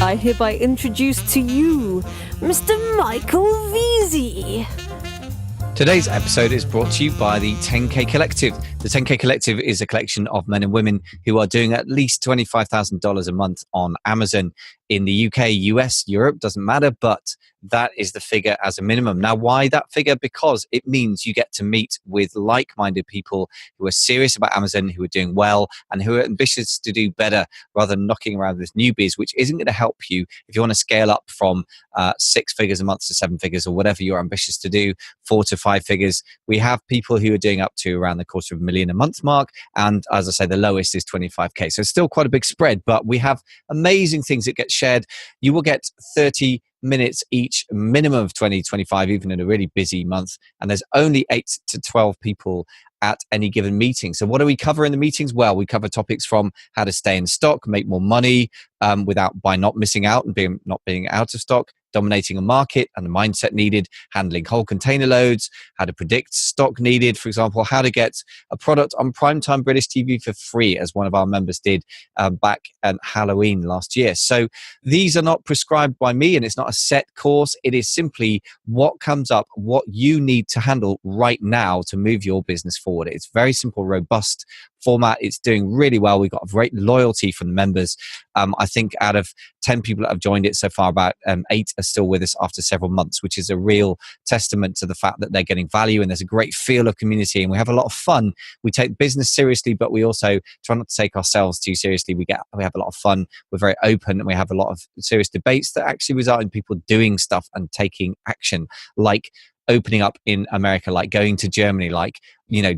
I hereby introduce to you Mr. Michael Veazey. Today's episode is brought to you by the 10K Collective. The 10K Collective is a collection of men and women who are doing at least $25,000 a month on Amazon in the UK, US, Europe, doesn't matter, but that is the figure as a minimum. Now, why that figure? Because it means you get to meet with like-minded people who are serious about Amazon, who are doing well, and who are ambitious to do better rather than knocking around with newbies, which isn't going to help you if you want to scale up from 6 figures a month to 7 figures or whatever you're ambitious to do, 4 to 5 figures. We have people who are doing up to around the $250,000 a month mark. And as I say, the lowest is 25K. So it's still quite a big spread, but we have amazing things that get shared. You will get 30 minutes each, minimum of 20, 25, even in a really busy month. And there's only 8 to 12 people at any given meeting. So what do we cover in the meetings? Well, we cover topics from how to stay in stock, make more money by not missing out and not being out of stock, dominating a market and the mindset needed, handling whole container loads, how to predict stock needed, for example, how to get a product on primetime British TV for free, as one of our members did back at Halloween last year. So these are not prescribed by me, and it's not a set course. It is simply what comes up, what you need to handle right now to move your business forward. It's very simple, robust format. It's doing really well. We've got great loyalty from the members. I think out of 10 people that have joined it so far, about 8 are still with us after several months, which is a real testament to the fact that they're getting value, and there's a great feel of community, and we have a lot of fun. We take business seriously, but we also try not to take ourselves too seriously. We have a lot of fun. We're very open, and we have a lot of serious debates that actually result in people doing stuff and taking action, like opening up in America, like going to Germany, like,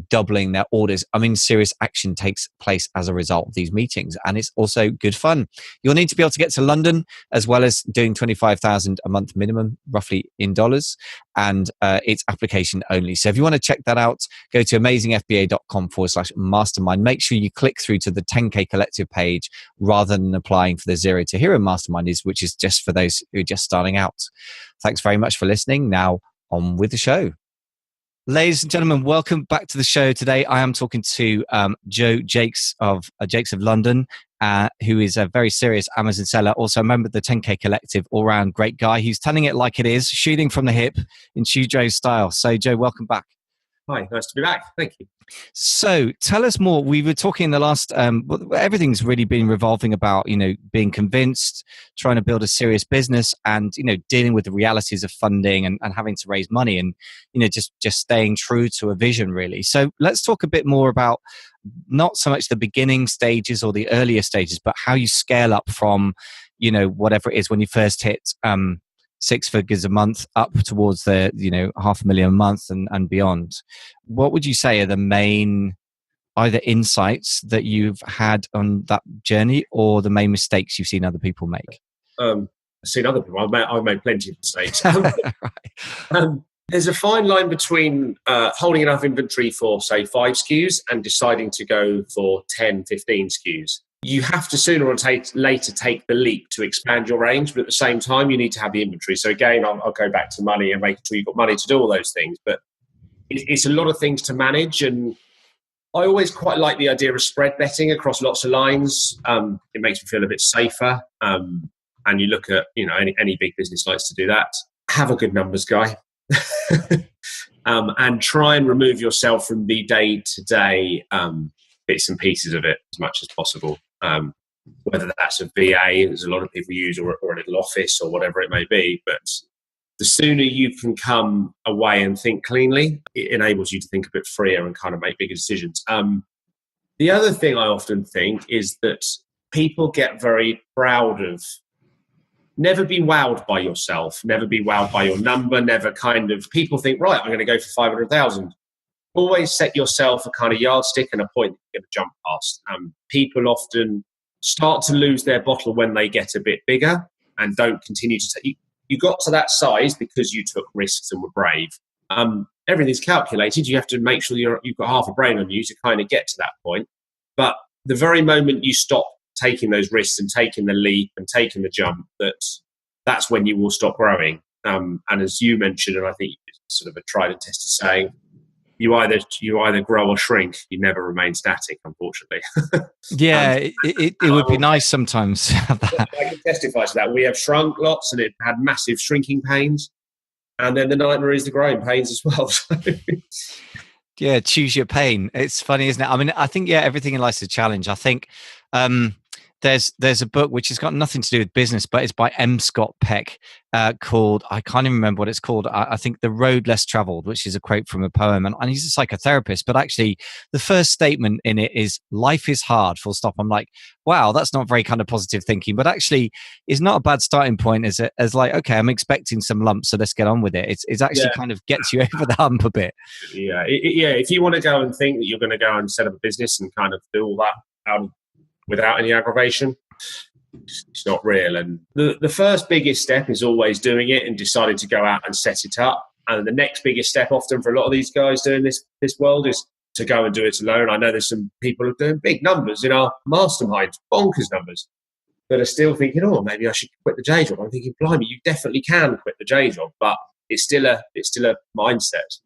doubling their orders. I mean, serious action takes place as a result of these meetings, and it's also good fun. You'll need to be able to get to London, as well as doing 25,000 a month minimum, roughly in dollars, and it's application only. So if you want to check that out, go to amazingfba.com/mastermind. Make sure you click through to the 10K Collective page rather than applying for the Zero to Hero Mastermind, which is just for those who are just starting out. Thanks very much for listening. Now, on with the show. Ladies and gentlemen, welcome back to the show. Today I am talking to Jaques of London, who is a very serious Amazon seller, also a member of the 10K Collective, all-round great guy. He's telling it like it is, shooting from the hip in Joe style. So Joe, welcome back. Hi, nice to be back. Thank you. So tell us more. We were talking in the last, everything's really been revolving about, being convinced, trying to build a serious business, and, dealing with the realities of funding and having to raise money, and, just staying true to a vision, really. So let's talk a bit more about not so much the beginning stages or the earlier stages, but how you scale up from, whatever it is when you first hit 6 figures a month up towards the, $500,000 a month and beyond. What would you say are the main either insights that you've had on that journey, or the main mistakes you've seen other people make? I've seen other people. I've made plenty of mistakes. Right. There's a fine line between holding enough inventory for, say, 5 SKUs and deciding to go for 10, 15 SKUs. You have to sooner or later take the leap to expand your range, but at the same time, you need to have the inventory. So again, I'll go back to money and making sure you've got money to do all those things. But it's a lot of things to manage, and I always quite like the idea of spread betting across lots of lines. It makes me feel a bit safer. And you look at, any big business likes to do that. Have a good numbers guy. And try and remove yourself from the day-to-day bits and pieces of it as much as possible. Whether that's a VA, as a lot of people use, or a little office, or whatever it may be. But the sooner you can come away and think cleanly, it enables you to think a bit freer and kind of make bigger decisions. The other thing I often think is that people get very proud of never be wowed by yourself, never be wowed by your number, never people think, right, I'm going to go for 500,000. Always set yourself a kind of yardstick and a point that you're going to jump past. People often start to lose their bottle when they get a bit bigger and don't continue to take. You got to that size because you took risks and were brave. Everything's calculated. You have to make sure you've got half a brain on you to kind of get to that point. But the very moment you stop taking those risks and taking the leap and taking the jump, that's when you will stop growing. And as you mentioned, and I think it's sort of a tried and tested saying, you either grow or shrink. You never remain static, unfortunately. Yeah, it would be nice sometimes to have that. I can testify to that. We have shrunk lots, and it had massive shrinking pains, and then the nightmare is the growing pains as well. Yeah, choose your pain. It's funny, isn't it? I mean, I think everything in life's a challenge. I think there's a book which has got nothing to do with business, but it's by M. Scott Peck called, I can't even remember what it's called. I think The Road Less Traveled, which is a quote from a poem. And he's a psychotherapist, but actually the first statement in it is life is hard, full stop. I'm like, wow, that's not very kind of positive thinking, but actually it's not a bad starting point as like, okay, I'm expecting some lumps, so let's get on with it. It's actually kind of gets you over the hump a bit. Yeah. If you want to go and think that you're going to go and set up a business and kind of do all that out without any aggravation, it's not real. And the first biggest step is always doing it and deciding to go out and set it up. And the next biggest step often for a lot of these guys doing this world is to go and do it alone. I know there's some people who are doing big numbers in our mastermind, bonkers numbers, that are still thinking, oh, maybe I should quit the day job. I'm thinking, blimey, you definitely can quit the day job, but it's still a mindset.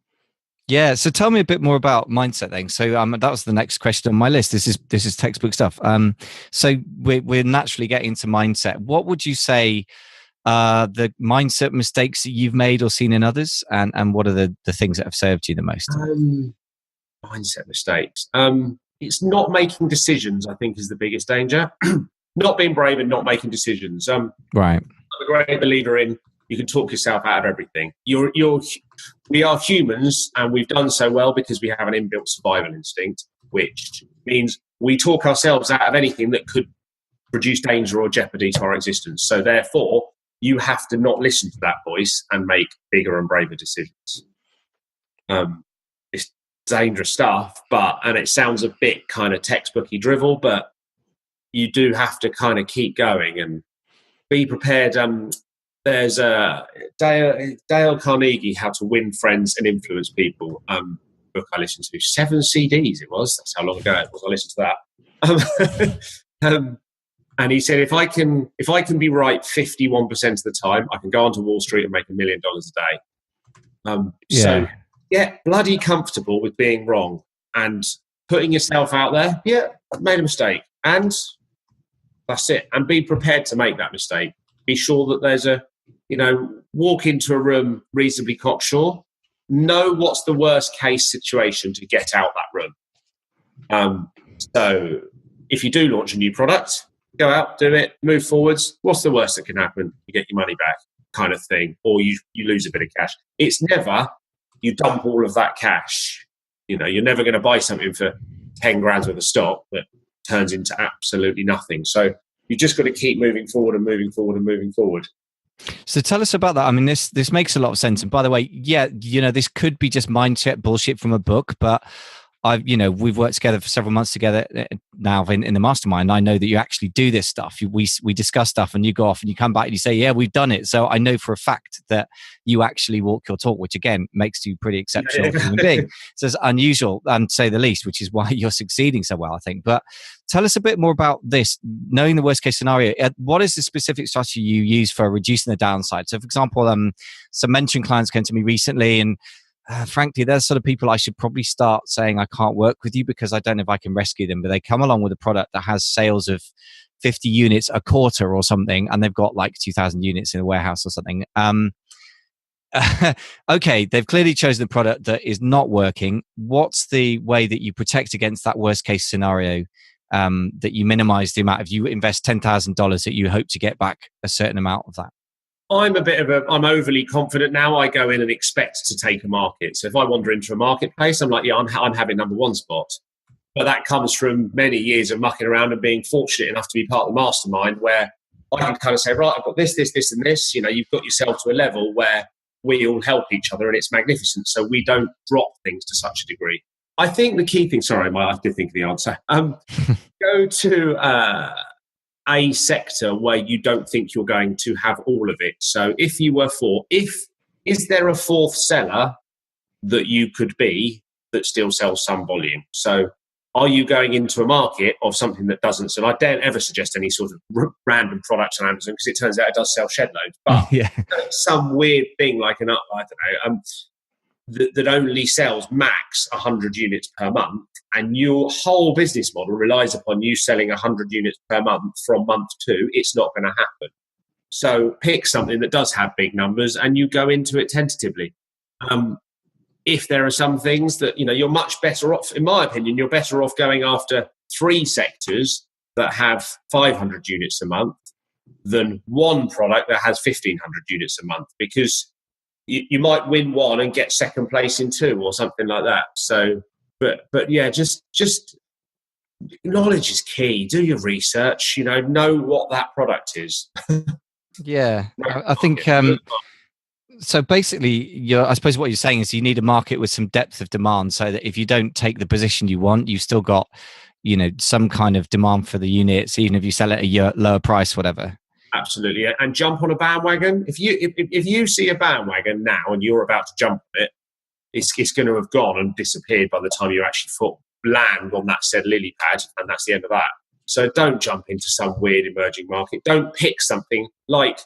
Yeah. So tell me a bit more about mindset then. So that was the next question on my list. This is textbook stuff. So we're naturally getting to mindset. What would you say the mindset mistakes that you've made or seen in others, and what are the things that have served you the most? Mindset mistakes. It's not making decisions, I think, is the biggest danger. Not being brave and not making decisions. Right. I'm a great believer in you can talk yourself out of everything. We are humans, and we've done so well because we have an inbuilt survival instinct, which means we talk ourselves out of anything that could produce danger or jeopardy to our existence. So therefore, you have to not listen to that voice and make bigger and braver decisions. It's dangerous stuff, and it sounds a bit kind of textbooky drivel, but you do have to kind of keep going and be prepared. There's a Dale Carnegie, How to Win Friends and Influence People book I listened to. 7 CDs it was. That's how long ago it was I listened to that. And he said, if I can be right 51% of the time, I can go onto Wall Street and make $1 million a day. So get bloody comfortable with being wrong and putting yourself out there. Yeah, I've made a mistake, and that's it. And be prepared to make that mistake. Be sure that there's walk into a room reasonably cocksure. Know what's the worst case situation to get out that room. So if you do launch a new product, go out, do it, move forwards. What's the worst that can happen? You get your money back, kind of thing, or you lose a bit of cash. It's never you dump all of that cash. You're never going to buy something for 10 grand worth of stock that turns into absolutely nothing. So you just got to keep moving forward and moving forward and moving forward. So tell us about that. I mean, this makes a lot of sense. And by the way, this could be just mindset bullshit from a book, but we've worked together for several months together now in the mastermind. I know that you actually do this stuff. We discuss stuff, and you go off and you come back and you say, yeah, we've done it. So I know for a fact that you actually walk your talk, which again makes you pretty exceptional human being. So it's unusual, to say the least, which is why you're succeeding so well, I think. But tell us a bit more about this, knowing the worst case scenario. What is the specific strategy you use for reducing the downside? So for example, some mentoring clients came to me recently, and frankly, they're sort of people I should probably start saying I can't work with you because I don't know if I can rescue them. But they come along with a product that has sales of 50 units a quarter or something, and they've got like 2,000 units in a warehouse or something. Okay, they've clearly chosen the product that is not working. What's the way that you protect against that worst case scenario, that you minimize the amount of, you invest $10,000 that you hope to get back a certain amount of that? I'm overly confident now. I go in and expect to take a market. So if I wander into a marketplace, I'm like, yeah, I'm having number one spot. But that comes from many years of mucking around and being fortunate enough to be part of the mastermind, where I can kind of say, right, I've got this, and this. You've got yourself to a level where we all help each other, and it's magnificent. So we don't drop things to such a degree. I think the key thing, sorry, I did think of the answer. Go to a sector where you don't think you're going to have all of it. So if you were is there a fourth seller that you could be that still sells some volume? So are you going into a market of something that doesn't? So I don't ever suggest any sort of random products on Amazon, because it turns out it does sell shed loads. But some weird thing like I don't know, that only sells max 100 units per month, and your whole business model relies upon you selling 100 units per month from month 2, it's not going to happen. So pick something that does have big numbers and you go into it tentatively. If there are some things that, you're much better off, in my opinion, you're better off going after 3 sectors that have 500 units a month than one product that has 1,500 units a month, because you might win one and get second place in 2 or something like that. So, but yeah, just knowledge is key. Do your research, know what that product is. Yeah, I think so basically, I suppose what you're saying is you need a market with some depth of demand, so that if you don't take the position you want, you've still got, some kind of demand for the units, even if you sell at a lower price, whatever. Absolutely, and jump on a bandwagon. If you see a bandwagon now and you're about to jump on it, it's going to have gone and disappeared by the time you actually land on that said lily pad, and that's the end of that. So don't jump into some weird emerging market. Don't pick something like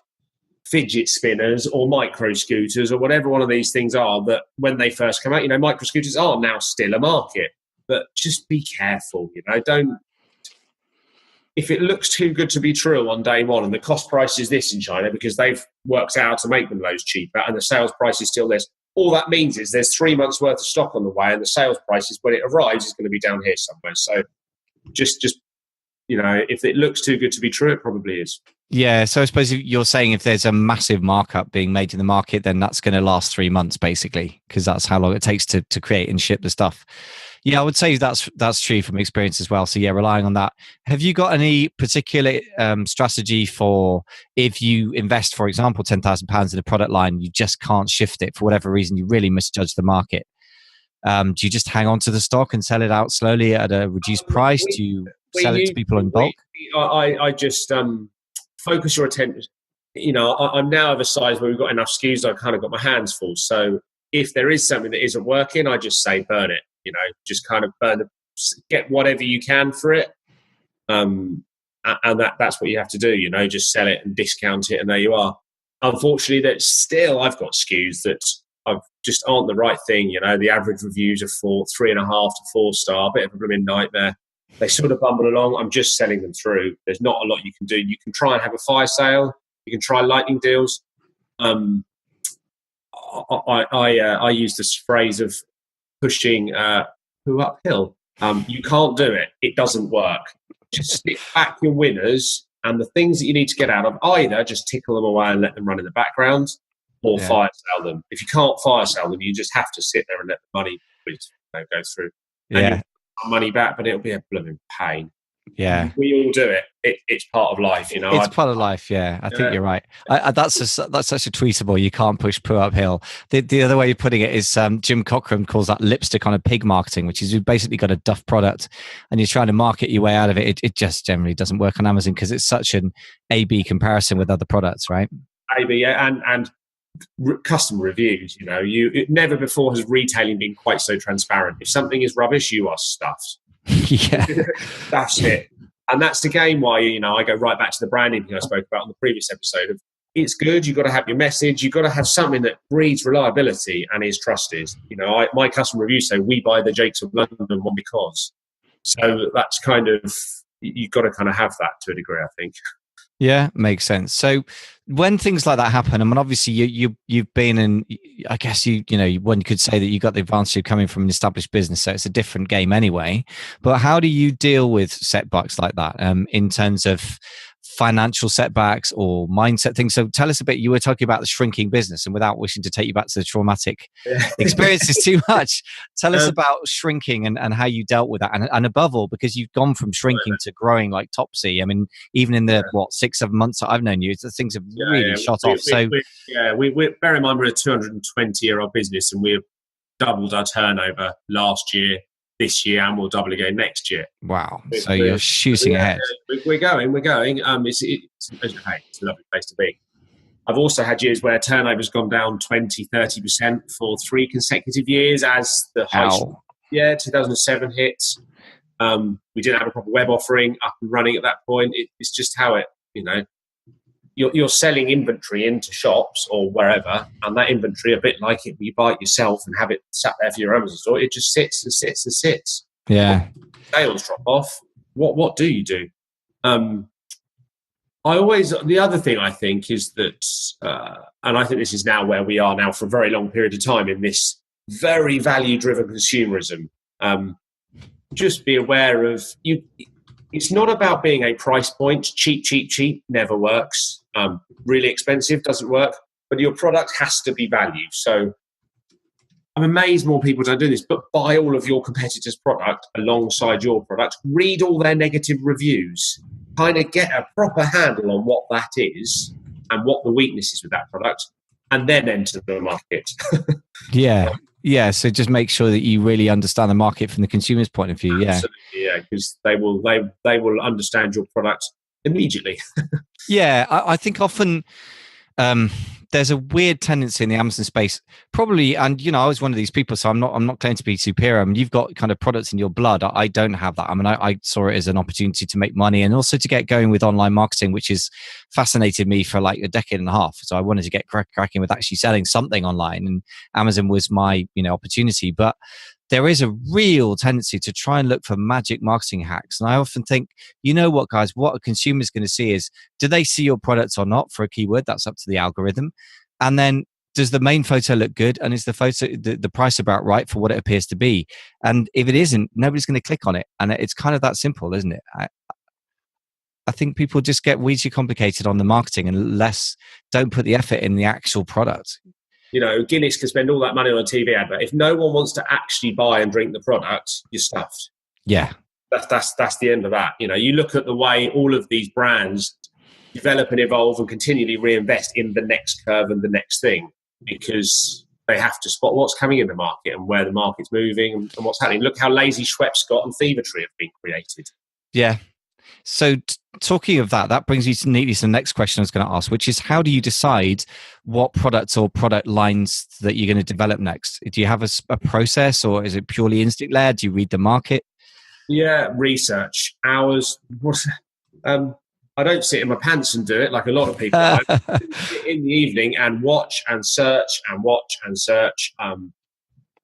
fidget spinners or micro scooters or whatever one of these things are that when they first come out, micro scooters are now still a market, but just be careful. Don't. If it looks too good to be true on day one and the cost price is this in China because they've worked out to make them loads cheaper and the sales price is still this, all that means is there's 3 months worth of stock on the way and the sales price is when it arrives is going to be down here somewhere. So just if it looks too good to be true, it probably is. Yeah, so I suppose you're saying if there's a massive markup being made in the market, then that's going to last 3 months basically, because that's how long it takes to create and ship the stuff. Yeah, I would say that's true from experience as well. So yeah, relying on that. Have you got any particular strategy for if you invest, for example, £10,000 in a product line, you just can't shift it for whatever reason, you really misjudge the market? Do you just hang on to the stock and sell it out slowly at a reduced price? Do you sell it to people in bulk? I just focus your attention. I'm now of a size where we've got enough SKUs, I've kind of got my hands full. So if there is something that isn't working, I just say burn it. Just kind of get whatever you can for it. And that's what you have to do, just sell it and discount it, and there you are. Unfortunately, I've got SKUs that just aren't the right thing. The average reviews are 3.5 to 4 star, bit of a blooming nightmare. They sort of bumble along. I'm just selling them through. There's not a lot you can do. You can try and have a fire sale. You can try lightning deals. I use this phrase of pushing who uphill. You can't do it. It doesn't work. Just stick back your winners and the things that you need to get out of. Either just tickle them away and let them run in the background, or fire sell them. If you can't fire sell them, you just have to sit there and let the money go through. Yeah. Money back, but it'll be a blooming pain. Yeah, we all do it. It's part of life, It's part of life. Yeah, I think you're right. That's such a tweetable. You can't push poo uphill. The other way of putting it is Jim Cochran calls that lipstick on a pig marketing, which is you've basically got a duff product and you're trying to market your way out of it. It just generally doesn't work on Amazon because it's such an A/B comparison with other products, right? A/B, and customer reviews. Never before has retailing been quite so transparent. If something is rubbish, you are stuffed. Yeah. That's it. And that's the game why, I go right back to the branding thing I spoke about on the previous episode of it's good. You've got to have your message. You've got to have something that breeds reliability and is trusted. My customer reviews say we buy the Jaques of London one because. So that's kind of, you've got to kind of have that to a degree, I think. Yeah, makes sense. So when things like that happen, I mean, obviously you've been in, I guess one could say that you got the advantage of coming from an established business, so it's a different game anyway. But how do you deal with setbacks like that in terms of financial setbacks or mindset things? So tell us a bit. You were talking about the shrinking business, and without wishing to take you back to the traumatic experiences too much, tell us about shrinking and how you dealt with that. And above all, because you've gone from shrinking to growing like Topsy. I mean, even in the 6-7 months that I've known you, things have really shot off. We bear in mind we're a 220-year-old business, and we've doubled our turnover last year, this year, and we'll double again next year. Wow. So you're shooting ahead. We're going. It's a lovely place to be. I've also had years where turnover's gone down 20-30% for 3 consecutive years as the high 2007 hit. We didn't have a proper web offering up and running at that point. It's just how it, you're selling inventory into shops or wherever, and that inventory, a bit like it, you buy it yourself and have it sat there for your Amazon store, it just sits and sits and sits. Yeah. Sales drop off. What do you do? The other thing I think is that, and I think this is now where we are now for a very long period of time in this very value-driven consumerism. Just be aware of you. It's not about being a price point. Cheap never works. Really expensive doesn't work. But your product has to be value. So I'm amazed more people don't do this, but buy all of your competitors' product alongside your product. Read all their negative reviews. Kind of get a proper handle on what that is and what the weakness is with that product, and then enter the market. Yeah. So just make sure that you really understand the market from the consumer's point of view. Yeah. Absolutely, yeah, because they will understand your product immediately. Yeah, I think often there's a weird tendency in the Amazon space, probably, and I was one of these people, so I'm not claiming to be superior. I mean, you've got kind of products in your blood. I don't have that. I mean, I saw it as an opportunity to make money and also to get going with online marketing, which has fascinated me for like a decade and a half. So I wanted to get cracking with actually selling something online, and Amazon was my opportunity. But there is a real tendency to try and look for magic marketing hacks. And I often think, what, guys, what a consumer is going to see is, do they see your products or not for a keyword? That's up to the algorithm. And then does the main photo look good? And is the photo, the price about right for what it appears to be? And if it isn't, nobody's going to click on it. And it's kind of that simple, isn't it? I think people just get way too complicated on the marketing and don't put the effort in the actual product. Guinness can spend all that money on a TV advert. If no one wants to actually buy and drink the product, you're stuffed. Yeah. That's the end of that. You look at the way all of these brands develop and evolve and continually reinvest in the next curve and the next thing, because they have to spot what's coming in the market and where the market's moving and what's happening. Look how Lazy Schweppes and Fever Tree have been created. Yeah. So talking of that brings me neatly to the next question I was going to ask, which is, how do you decide what products or product lines that you're going to develop next? Do you have a process, or is it purely instinct-led? Do you read the market? Yeah, research. Hours. I don't sit in my pants and do it like a lot of people. I sit in the evening and watch and search and watch and search.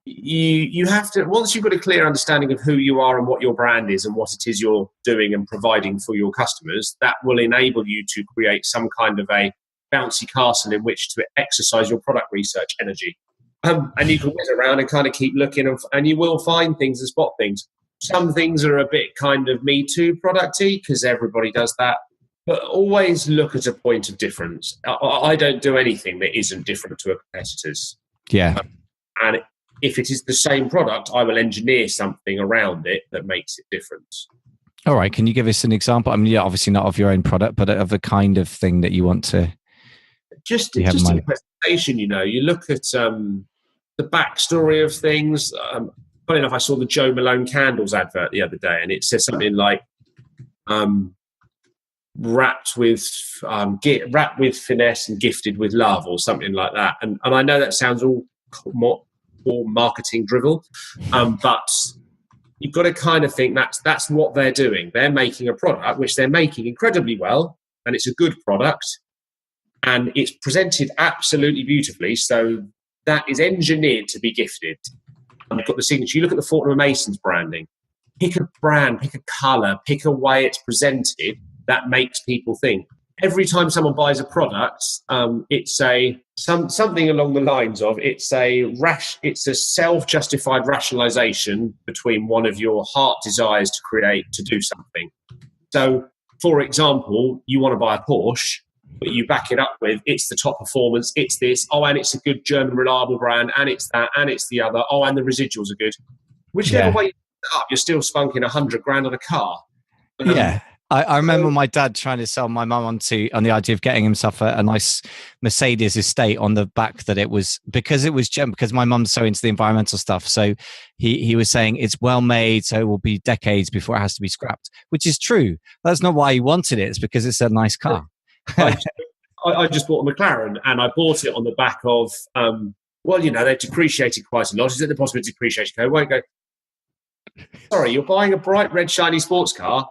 You have to, once you've got a clear understanding of who you are and what your brand is and what it is you're doing and providing for your customers, that will enable you to create some kind of a bouncy castle in which to exercise your product research energy. And you can whiz around and kind of keep looking, and you will find things and spot things. Some things are a bit kind of Me Too producty because everybody does that. But always look at a point of difference. I don't do anything that isn't different to a competitor's. Yeah. And if it is the same product, I will engineer something around it that makes it different. All right. Can you give us an example? I mean, obviously not of your own product, but of a kind of thing that you want to... Just in the presentation, you look at the backstory of things. Funny enough, I saw the Joe Malone candles advert the other day, and it says something like... wrapped with finesse and gifted with love, or something like that. And I know that sounds all more marketing drivel, but you've got to kind of think that's what they're doing. They're making a product which they're making incredibly well, and it's a good product, and it's presented absolutely beautifully. So that is engineered to be gifted. And you've got the signature. You look at the Fortnum & Mason's branding. Pick a brand, pick a colour, pick a way it's presented that makes people think. Every time someone buys a product, it's something along the lines of it's a self-justified rationalization between one of your heart desires to do something. So, for example, you want to buy a Porsche, but you back it up with it's the top performance, it's this, and it's a good German reliable brand, and it's that, and it's the other, and the residuals are good. Whichever way you put it up, you're still spunking $100,000 on a car. Yeah. I remember my dad trying to sell my mum on the idea of getting himself a nice Mercedes estate on the back, that it was because my mum's so into the environmental stuff. So he was saying it's well made, so it will be decades before it has to be scrapped, which is true. That's not why he wanted it. It's because it's a nice car. I just bought a McLaren, and I bought it on the back of, they've depreciated quite a lot. Is it the possibility of depreciation? I won't go, sorry, you're buying a bright red shiny sports car.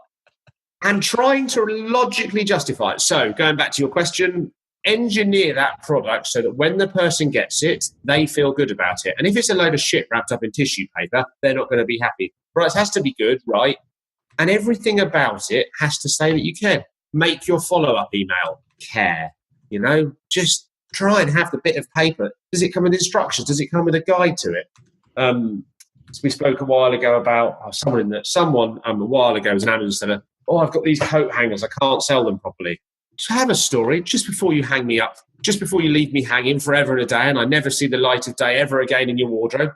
and trying to logically justify it. So going back to your question, engineer that product so that when the person gets it, they feel good about it. And if it's a load of shit wrapped up in tissue paper, they're not going to be happy. Product has to be good, right? And everything about it has to say that you care. Make your follow-up email care. Just try and have the bit of paper. Does it come with instructions? Does it come with a guide to it? We spoke a while ago about someone a while ago was an Amazon seller. Oh, I've got these coat hangers. I can't sell them properly. Just have a story just before you hang me up, just before you leave me hanging forever and a day and I never see the light of day ever again in your wardrobe.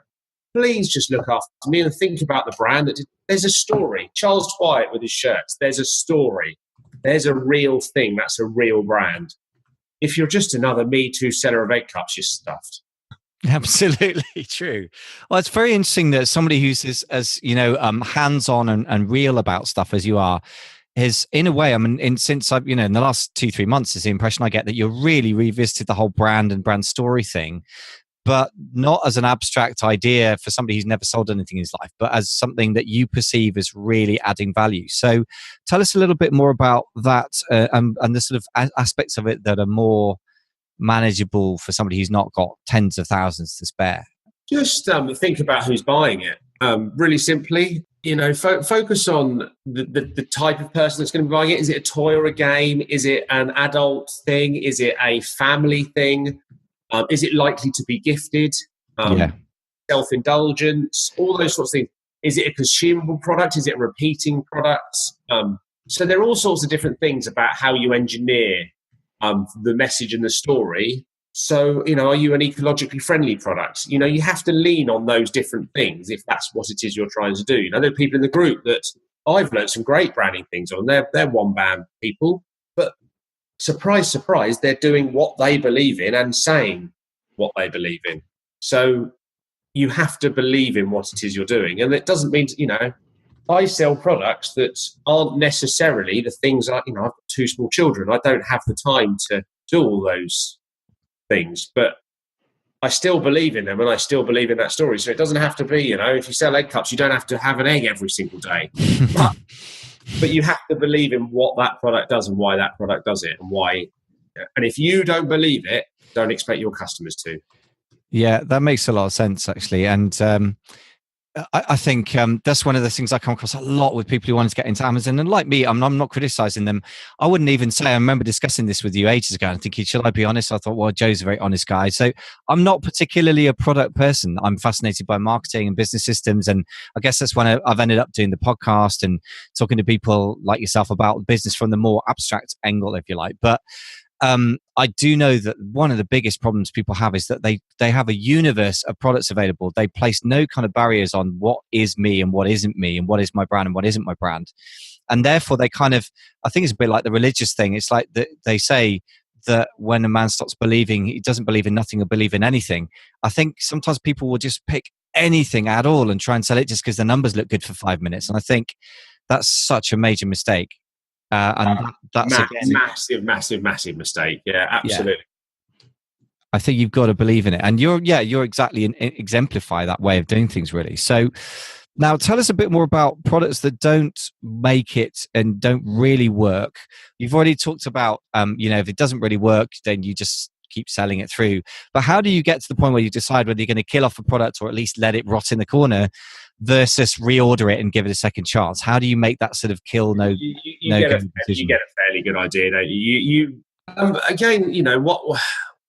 Please just look after me and think about the brand. There's a story. Charles Twight with his shirts. There's a story. There's a real thing. That's a real brand. If you're just another Me Too seller of egg cups, you're stuffed. Absolutely true. Well, it's very interesting that somebody who's as hands-on and real about stuff as you are is, in a way, since I've in the last 2-3 months, is the impression I get that you're really revisited the whole brand and brand story thing, but not as an abstract idea for somebody who's never sold anything in his life, but as something that you perceive as really adding value. So tell us a little bit more about that and the sort of aspects of it that are more manageable for somebody who's not got tens of thousands to spare. Just think about who's buying it. Really simply, focus on the type of person that's going to be buying it. Is it a toy or a game? Is it an adult thing? Is it a family thing? Is it likely to be gifted? Self-indulgence, all those sorts of things. Is it a consumable product? Is it a repeating product? So there are all sorts of different things about how you engineer the message and the story. So, are you an ecologically friendly product? You have to lean on those different things if that's what it is you're trying to do. There are people in the group that I've learned some great branding things on. They're one-band people, but surprise, surprise, they're doing what they believe in and saying what they believe in. So you have to believe in what it is you're doing. And it doesn't mean, I sell products that aren't necessarily the things I've got 2 small children. I don't have the time to do all those things, but I still believe in them and I still believe in that story. So it doesn't have to be, if you sell egg cups, you don't have to have an egg every single day. But you have to believe in what that product does and why that product does it and why. And if you don't believe it, don't expect your customers to. Yeah, that makes a lot of sense, actually. And I think that's one of the things I come across a lot with people who want to get into Amazon. And like me, I'm not criticizing them. I wouldn't even say, I remember discussing this with you ages ago. I'm thinking, should I be honest? I thought, well, Joe's a very honest guy. So I'm not particularly a product person. I'm fascinated by marketing and business systems. And I guess that's when I've ended up doing the podcast and talking to people like yourself about business from the more abstract angle, if you like. But I do know that one of the biggest problems people have is that they have a universe of products available. They place no kind of barriers on what is me and what isn't me and what is my brand and what isn't my brand. And therefore they kind of, I think it's a bit like the religious thing. It's like they say that when a man stops believing, he doesn't believe in nothing or believe in anything. I think sometimes people will just pick anything at all and try and sell it just because the numbers look good for 5 minutes. And I think that's such a major mistake. And that's massive mistake. Yeah, absolutely. Yeah. I think you've got to believe in it, and you're exactly exemplify that way of doing things, really. So now tell us a bit more about products that don't make it and don't really work. You've already talked about, if it doesn't really work, then you just keep selling it through. But how do you get to the point where you decide whether you're going to kill off a product or at least let it rot in the corner versus reorder it and give it a second chance? How do you make that sort of kill decision? You get a fairly good idea, don't you? Again, what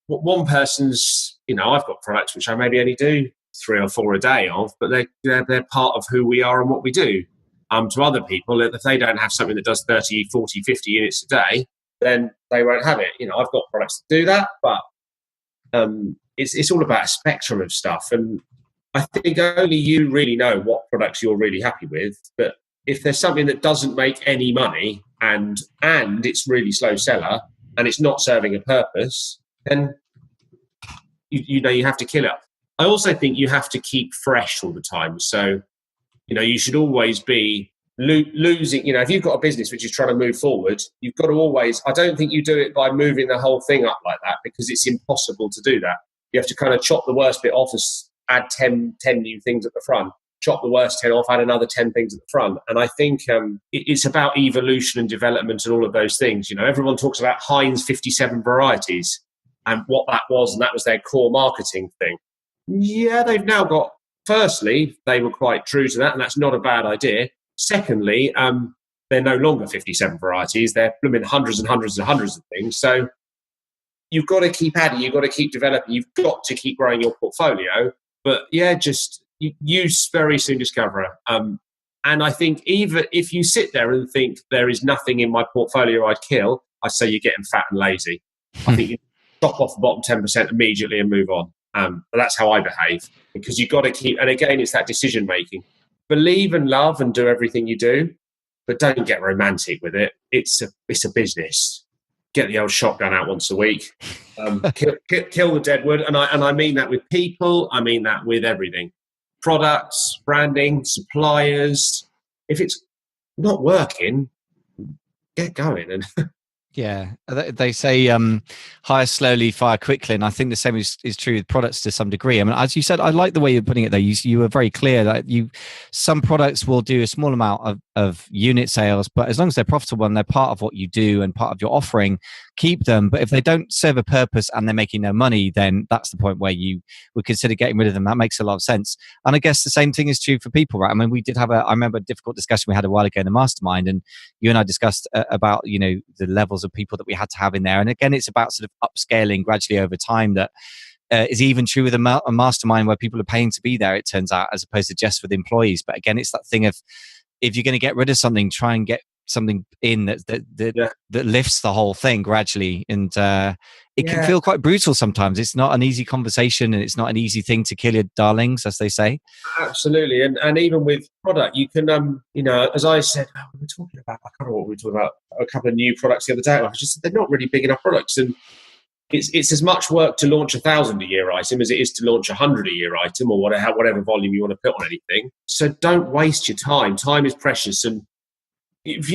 one person's, I've got products which I maybe only do 3 or 4 a day of, but they're part of who we are and what we do. To other people, if they don't have something that does 30, 40, 50 units a day, then they won't have it. I've got products that do that, but it's all about a spectrum of stuff. And I think only you really know what products you're really happy with. But if there's something that doesn't make any money and it's really slow seller and it's not serving a purpose, then you have to kill it. I also think you have to keep fresh all the time. So, you should always be losing, if you've got a business which is trying to move forward, you've got to always, I don't think you do it by moving the whole thing up like that, because it's impossible to do that. You have to kind of chop the worst bit off, add 10 new things at the front. chop the worst 10 off, add another 10 things at the front. And I think it's about evolution and development and all of those things. Everyone talks about Heinz 57 varieties and what that was, and that was their core marketing thing. Yeah, they've now got, firstly, they were quite true to that, and that's not a bad idea. Secondly, they're no longer 57 varieties. They're blooming hundreds and hundreds and hundreds of things. So you've got to keep adding, you've got to keep developing, you've got to keep growing your portfolio. But yeah, just use very soon Discoverer. And I think even if you sit there and think there is nothing in my portfolio I'd kill, I say you're getting fat and lazy. I think you chop off the bottom 10% immediately and move on. But that's how I behave, because you've got to keep, and again, it's that decision making. Believe and love and do everything you do, but don't get romantic with it. It's a business. Get the old shotgun out once a week. Kill the deadwood, and I mean that with people. I mean that with everything: products, branding, suppliers. If it's not working, get going. And yeah, they say hire slowly, fire quickly, and I think the same is true with products to some degree. I mean, as you said, I like the way you're putting it there. You were very clear that some products will do a small amount of unit sales, but as long as they're profitable and they're part of what you do and part of your offering, keep them. But if they don't serve a purpose and they're making no money, then that's the point where you would consider getting rid of them. That makes a lot of sense. And I guess the same thing is true for people, right? I mean, we did have I remember a difficult discussion we had a while ago in the mastermind, and you and I discussed about, the levels of people that we had to have in there. And again, it's about sort of upscaling gradually over time. That is even true with a mastermind where people are paying to be there, it turns out, as opposed to just with employees. But again, it's that thing of, if you're going to get rid of something, try and get something in that lifts the whole thing gradually. And it can feel quite brutal sometimes. It's not an easy conversation, and it's not an easy thing to kill your darlings, as they say. Absolutely. And even with product, you can, as I said, we were talking about, I can't remember what we were talking about, a couple of new products the other day. I just said, they're not really big enough products. And it's as much work to launch 1,000 a year item as it is to launch 100 a year item, or whatever volume you want to put on anything. So don't waste your time. Time is precious. And if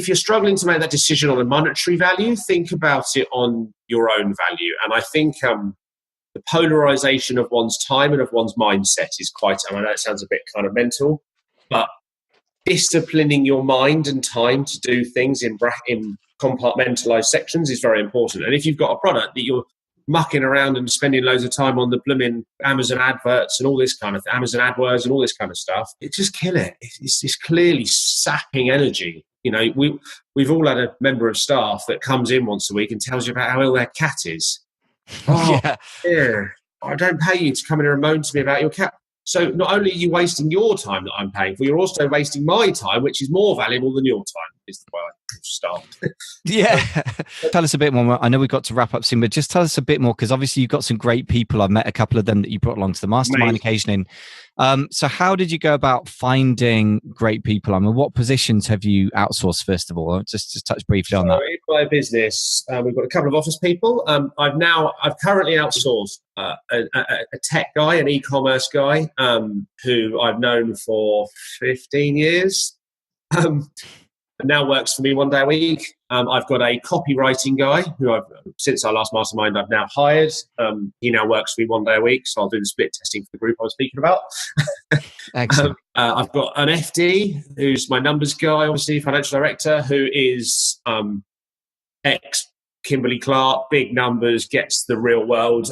you're struggling to make that decision on a monetary value, think about it on your own value. And I think the polarization of one's time and of one's mindset is quite, I know it sounds a bit kind of mental, but disciplining your mind and time to do things in compartmentalized sections is very important. And if you've got a product that you're mucking around and spending loads of time on the blooming Amazon adverts and all this kind of Amazon AdWords and all this kind of stuff, just kill it. It's clearly sapping energy. We've all had a member of staff that comes in once a week and tells you about how ill their cat is. Yeah, I don't pay you to come in and moan to me about your cat. So not only are you wasting your time that I'm paying for, you're also wasting my time, which is more valuable than your time, is the way I start. Yeah. Tell us a bit more. I know we've got to wrap up soon, but just tell us a bit more, because obviously you've got some great people. I've met a couple of them that you brought along to the mastermind occasionally. So how did you go about finding great people? I mean, what positions have you outsourced, first of all? Just touch briefly on that. In my business, we've got a couple of office people. I've currently outsourced a tech guy, an e-commerce guy, who I've known for 15 years. And now works for me one day a week. I've got a copywriting guy who since our last mastermind, I've now hired. He now works for me one day a week, so I'll do the split testing for the group I was speaking about. Excellent. I've got an FD who's my numbers guy, obviously financial director, who is ex Kimberly Clark, big numbers, gets the real world.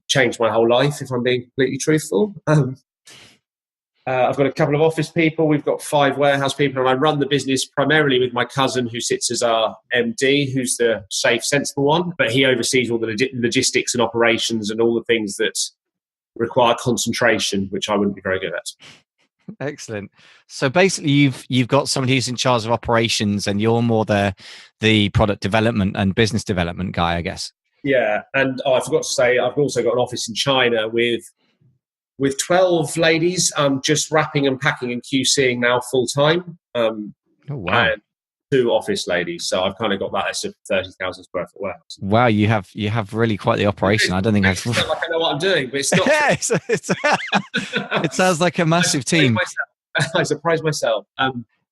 Changed my whole life, if I'm being completely truthful. I've got a couple of office people. We've got 5 warehouse people, and I run the business primarily with my cousin, who sits as our MD, who's the safe, sensible one. But he oversees all the logistics and operations and all the things that require concentration, which I wouldn't be very good at. Excellent. So basically, you've got somebody who's in charge of operations, and you're more the product development and business development guy, I guess. Yeah, and I forgot to say, I've also got an office in China with 12 ladies, just wrapping and packing and QCing now full time. Oh, wow. And 2 office ladies. So I've kind of got that as a 30,000 square foot warehouse. Wow, you have really quite the operation. I don't think I've... It's not like I know what I'm doing, but it's not. It sounds like a massive team. I surprise myself.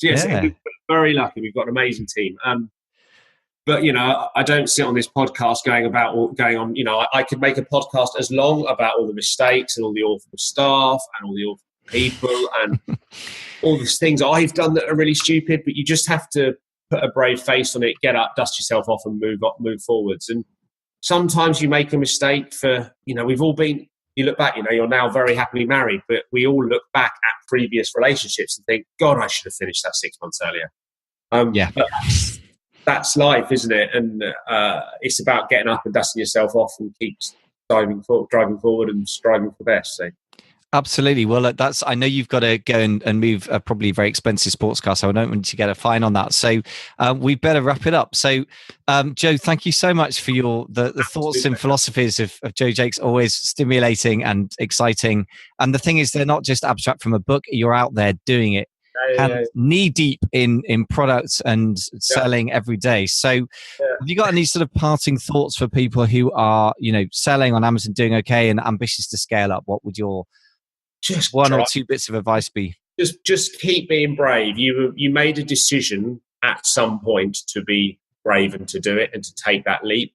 We're very lucky. We've got an amazing team. But, I don't sit on this podcast going on. I could make a podcast as long about all the mistakes and all the awful staff and all the awful people and all these things I've done that are really stupid, but you just have to put a brave face on it, get up, dust yourself off and move forwards. And sometimes you make a mistake we've all been, you look back, you're now very happily married, but we all look back at previous relationships and think, God, I should have finished that 6 months earlier. But that's life, isn't it? And it's about getting up and dusting yourself off and keep driving forward and striving for the best. So. Absolutely. Well, I know you've got to go and move a probably very expensive sports car, so I don't want you to get a fine on that. So we better wrap it up. So, Joe, thank you so much for the thoughts and philosophies of Joe Jaques, always stimulating and exciting. And the thing is, they're not just abstract from a book. You're out there doing it, knee deep in products and selling every day. So have you got any sort of parting thoughts for people who are, selling on Amazon, doing okay and ambitious to scale up? What would your just one or two bits of advice be? Just keep being brave. You made a decision at some point to be brave and to do it and to take that leap.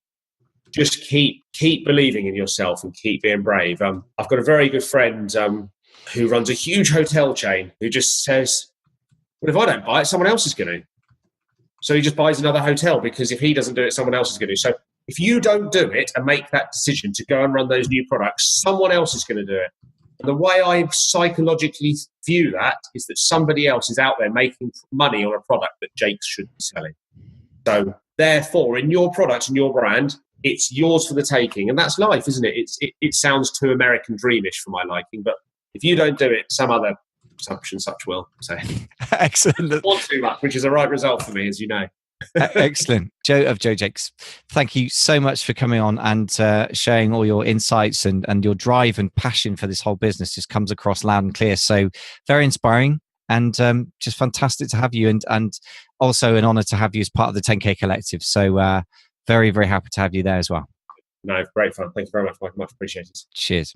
Just keep believing in yourself and keep being brave. I've got a very good friend who runs a huge hotel chain who just says, well, if I don't buy it, someone else is going to. So he just buys another hotel because if he doesn't do it, someone else is going to. So if you don't do it and make that decision to go and run those new products, someone else is going to do it. And the way I psychologically view that is that somebody else is out there making money on a product that Jaques should be selling. So therefore, in your product and your brand, it's yours for the taking. And that's life, isn't it? It sounds too American dreamish for my liking, but if you don't do it, some other such and such will. So excellent. Not too much, which is the right result for me, as you know. Excellent. Joe of Joe Jaques, thank you so much for coming on and sharing all your insights and your drive and passion for this whole business. Just comes across loud and clear. So very inspiring and just fantastic to have you and also an honor to have you as part of the 10K Collective. So very, very happy to have you there as well. No, great fun. Thank you very much, Mike. Much appreciated. Cheers.